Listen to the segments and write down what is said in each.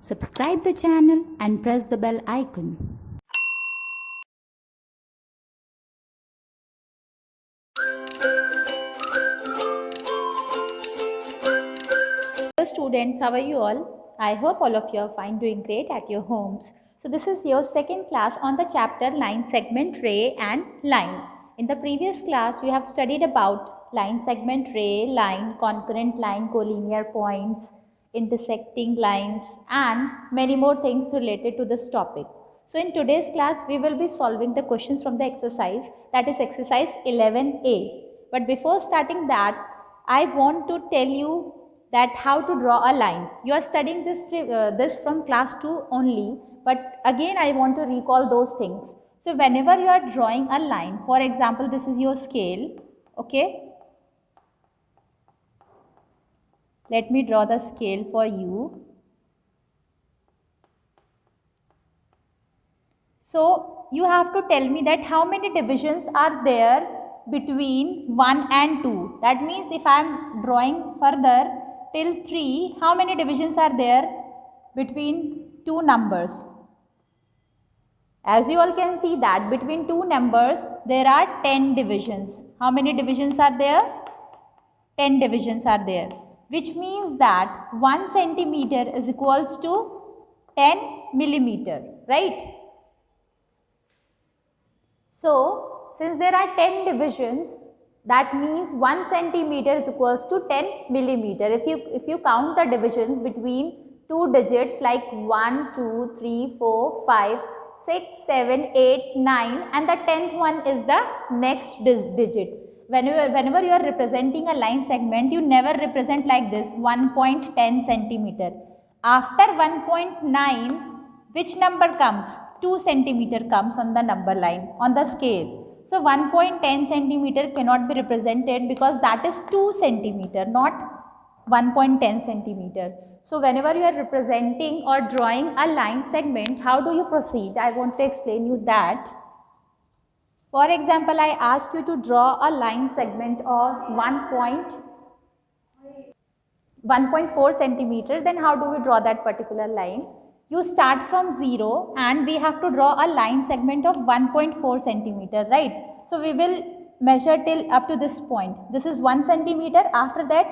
Subscribe the channel and press the bell icon. Hello students, how are you all? I hope all of you are fine, doing great at your homes. So this is your second class on the chapter line, segment, ray and line. In the previous class, you have studied about line, segment, ray, line, concurrent line, collinear points, intersecting lines and many more things related to this topic. So in today's class, we will be solving the questions from the exercise, that is exercise 11A. But before starting that, I want to tell you that how to draw a line. You are studying this from class 2 only, but again I want to recall those things. So whenever you are drawing a line, for example, this is your scale, okay? Let me draw the scale for you. So you have to tell me that how many divisions are there between 1 and 2. That means if I am drawing further till 3, how many divisions are there between two numbers? As you all can see that between two numbers there are 10 divisions. How many divisions are there? 10 divisions are there, which means that 1 centimeter is equals to 10 millimeter, right? So, since there are 10 divisions, that means 1 centimeter is equals to 10 millimeter. If you count the divisions between two digits like 1, 2, 3, 4, 5, 6, 7, 8, 9 and the 10th one is the next digit. Whenever you are representing a line segment, you never represent like this 1.10 centimeter. After 1.9, which number comes? 2 centimeter comes on the number line on the scale. So 1.10 centimeter cannot be represented because that is 2 centimeter, not 1.10 centimeter. So whenever you are representing or drawing a line segment, how do you proceed? I want to explain you that. For example, I ask you to draw a line segment of 1.4 centimeter, then how do we draw that particular line? You start from 0 and we have to draw a line segment of 1.4 centimeter, right? So we will measure till up to this point. This is 1 centimeter, after that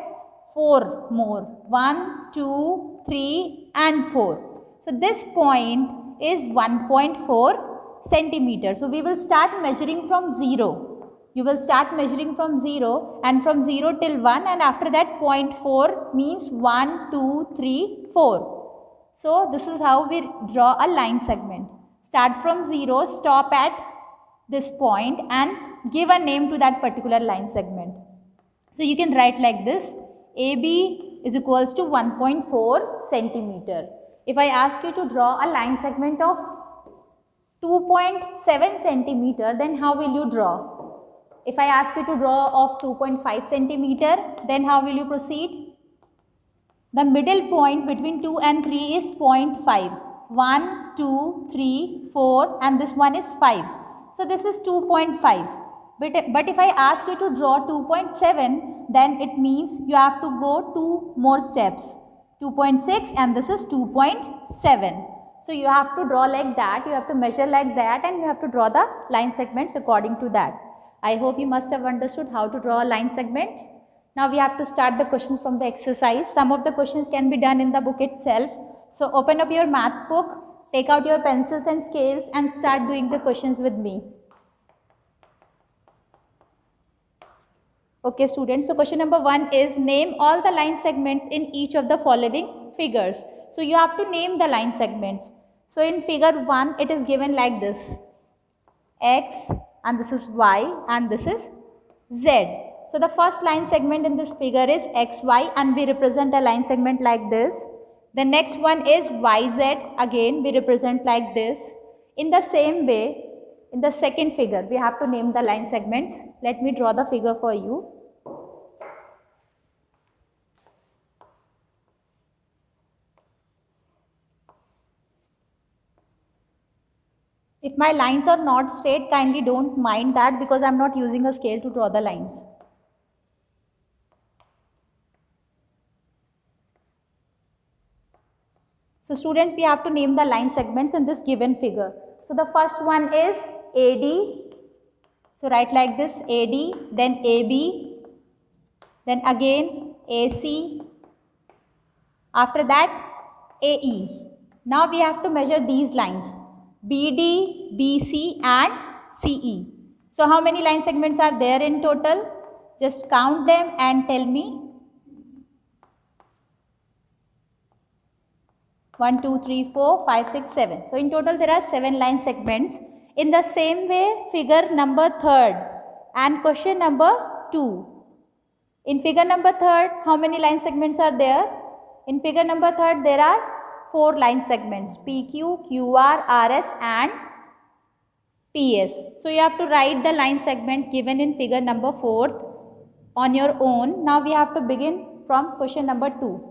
4 more, 1, 2, 3 and 4. So this point is 1.4 centimeter. So we will start measuring from 0. You will start measuring from 0 and from 0 till 1 and after that 0.4 means 1, 2, 3, 4. So this is how we draw a line segment. Start from 0, stop at this point and give a name to that particular line segment. So you can write like this, AB is equals to 1.4 centimeter. If I ask you to draw a line segment of 2.7 centimeter, then how will you draw? If I ask you to draw of 2.5 centimeter, then how will you proceed? The middle point between 2 and 3 is 0.5. 1, 2, 3, 4 and this one is 5. So this is 2.5. But if I ask you to draw 2.7, then it means you have to go 2 more steps. 2.6 and this is 2.7. So you have to draw like that, you have to measure like that and you have to draw the line segments according to that. I hope you must have understood how to draw a line segment. Now we have to start the questions from the exercise. Some of the questions can be done in the book itself. So open up your maths book, take out your pencils and scales and start doing the questions with me. Okay students, so question number 1 is name all the line segments in each of the following figures. So you have to name the line segments. So in figure 1 it is given like this, X and this is Y and this is Z. So the first line segment in this figure is XY and we represent a line segment like this. The next one is YZ, again we represent like this. In the same way, in the second figure, we have to name the line segments. Let me draw the figure for you. If my lines are not straight, kindly don't mind that because I am not using a scale to draw the lines. So students, we have to name the line segments in this given figure. So the first one is AD. So write like this, AD, then AB, then again AC, after that AE. Now we have to measure these lines, BD, BC and CE. So how many line segments are there in total? Just count them and tell me. 1, 2, 3, 4, 5, 6, 7. So in total there are 7 line segments. In the same way, figure number 3 and question number 2. In figure number 3, how many line segments are there? In figure number 3, there are 4 line segments, PQ, QR, RS and PS. So you have to write the line segment given in figure number 4 on your own. Now we have to begin from question number 2.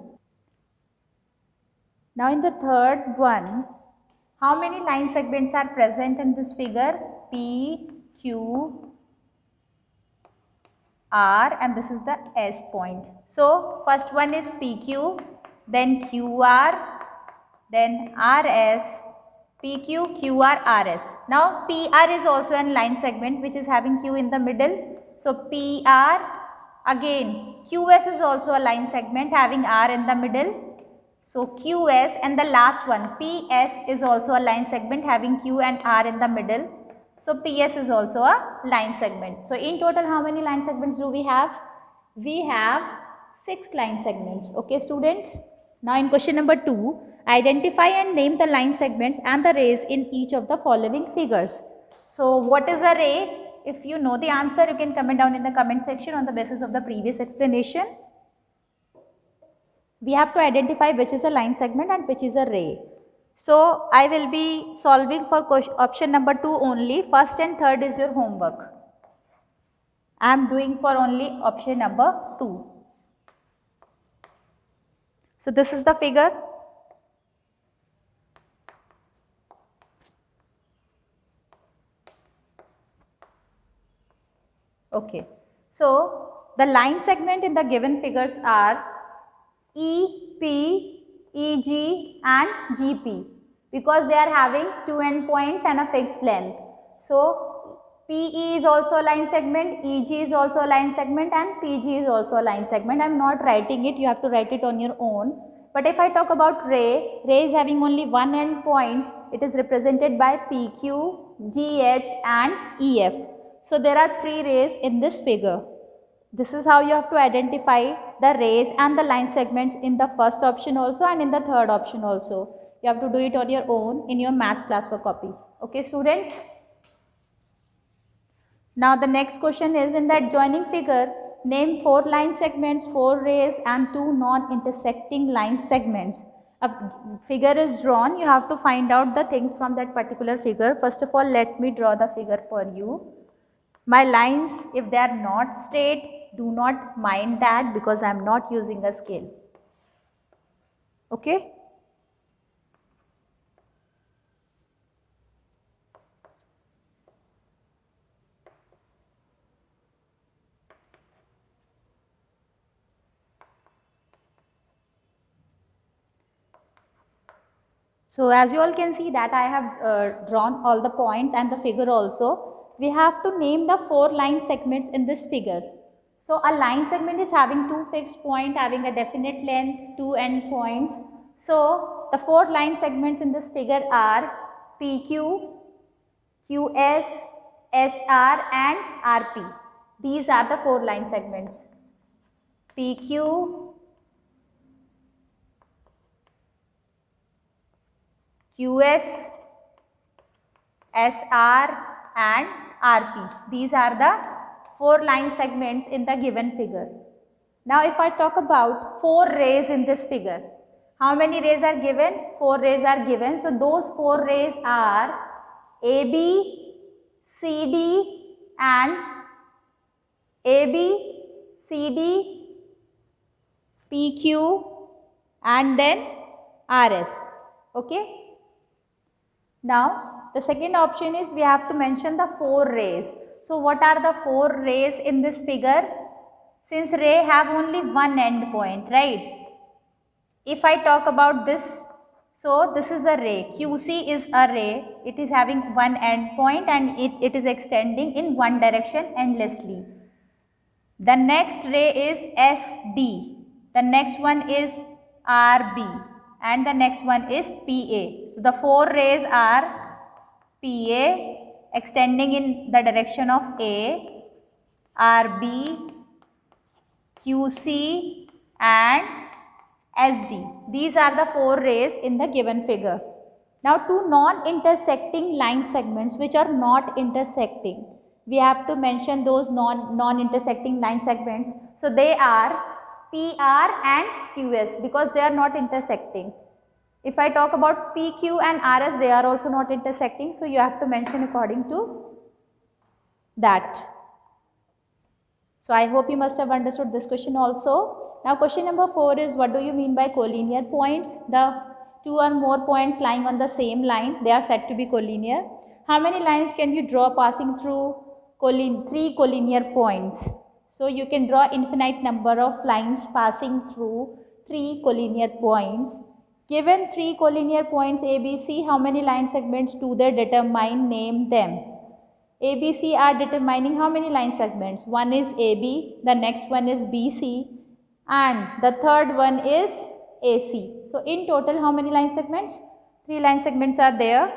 Now in the third one, how many line segments are present in this figure? P, Q, R and this is the S point. So first one is PQ, then QR, then RS, PQ, QR, RS. Now PR is also a line segment which is having Q in the middle. So PR, again QS is also a line segment having R in the middle. So QS and the last one PS is also a line segment having Q and R in the middle. So PS is also a line segment. So in total how many line segments do we have? We have 6 line segments. Okay students. Now in question number 2, identify and name the line segments and the rays in each of the following figures. So what is a ray? If you know the answer, you can comment down in the comment section on the basis of the previous explanation. We have to identify which is a line segment and which is a ray. So I will be solving for option number 2 only. First and third is your homework. I am doing for only option number 2. So this is the figure. Okay. So the line segment in the given figures are E, P, EG and GP because they are having 2 endpoints and a fixed length. So PE is also a line segment, EG is also a line segment and PG is also a line segment. I am not writing it, you have to write it on your own. But if I talk about ray, ray is having only one endpoint. It is represented by PQ, GH and EF. So there are 3 rays in this figure. This is how you have to identify the rays and the line segments in the first option also and in the third option also. You have to do it on your own in your maths classwork copy. Okay students. Now the next question is, in the adjoining figure, name 4 line segments, 4 rays and 2 non-intersecting line segments. A figure is drawn. You have to find out the things from that particular figure. First of all, let me draw the figure for you. My lines, if they are not straight, do not mind that because I am not using a scale. Okay? So as you all can see that I have drawn all the points and the figure also. We have to name the 4 line segments in this figure. So a line segment is having 2 fixed points, having a definite length, 2 end points. So the 4 line segments in this figure are PQ, QS, SR and RP. These are the 4 line segments. PQ, QS, SR and RP. These are the 4 line segments in the given figure. Now if I talk about 4 rays in this figure, how many rays are given? 4 rays are given. So those 4 rays are AB, CD and AB, CD, PQ and then RS. Okay. Now the second option is we have to mention the 4 rays. So what are the 4 rays in this figure? Since ray have only one end point, right? If I talk about this So this is a ray. QC is a ray. It is having one end point and it is extending in one direction endlessly. The next ray is SD. The next one is RB. And the next one is PA. So the four rays are PA extending in the direction of A, RB, QC and SD. These are the four rays in the given figure. Now two non-intersecting line segments which are not intersecting. We have to mention those non-intersecting line segments. So they are PR and QS because they are not intersecting. If I talk about PQ and RS, they are also not intersecting. So you have to mention according to that. So I hope you must have understood this question also. Now question number 4 is, what do you mean by collinear points? The two or more points lying on the same line, they are said to be collinear. How many lines can you draw passing through three collinear points? So you can draw infinite number of lines passing through three collinear points. Given three collinear points ABC, how many line segments do they determine? Name them. ABC are determining how many line segments? One is AB, the next one is BC and the third one is AC. So in total how many line segments? 3 line segments are there.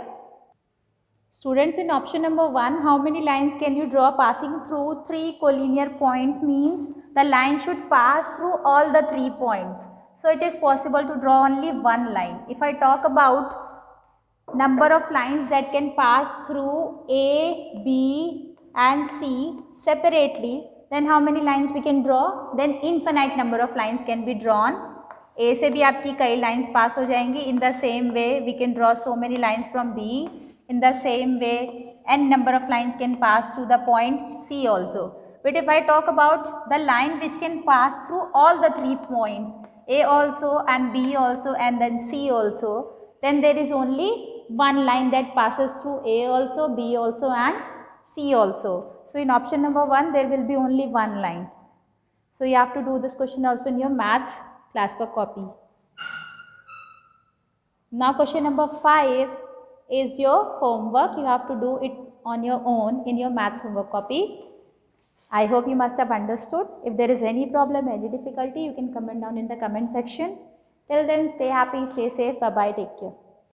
Students, in option number 1, how many lines can you draw passing through 3 collinear points? Means the line should pass through all the 3 points. So it is possible to draw only one line. If I talk about number of lines that can pass through A, B and C separately, then how many lines we can draw? Then infinite number of lines can be drawn. A से भी आपकी कई lines pass हो जाएंगी. In the same way we can draw so many lines from B. In the same way n number of lines can pass through the point C also. But if I talk about the line which can pass through all the 3 points, A also and B also and then C also, then there is only one line that passes through A also, B also and C also. So in option number 1 there will be only one line. So you have to do this question also in your maths classwork copy. Now question number 5 is your homework. You have to do it on your own in your maths homework copy. I hope you must have understood. If there is any problem, any difficulty, you can comment down in the comment section. Till then, stay happy, stay safe. Bye-bye. Take care.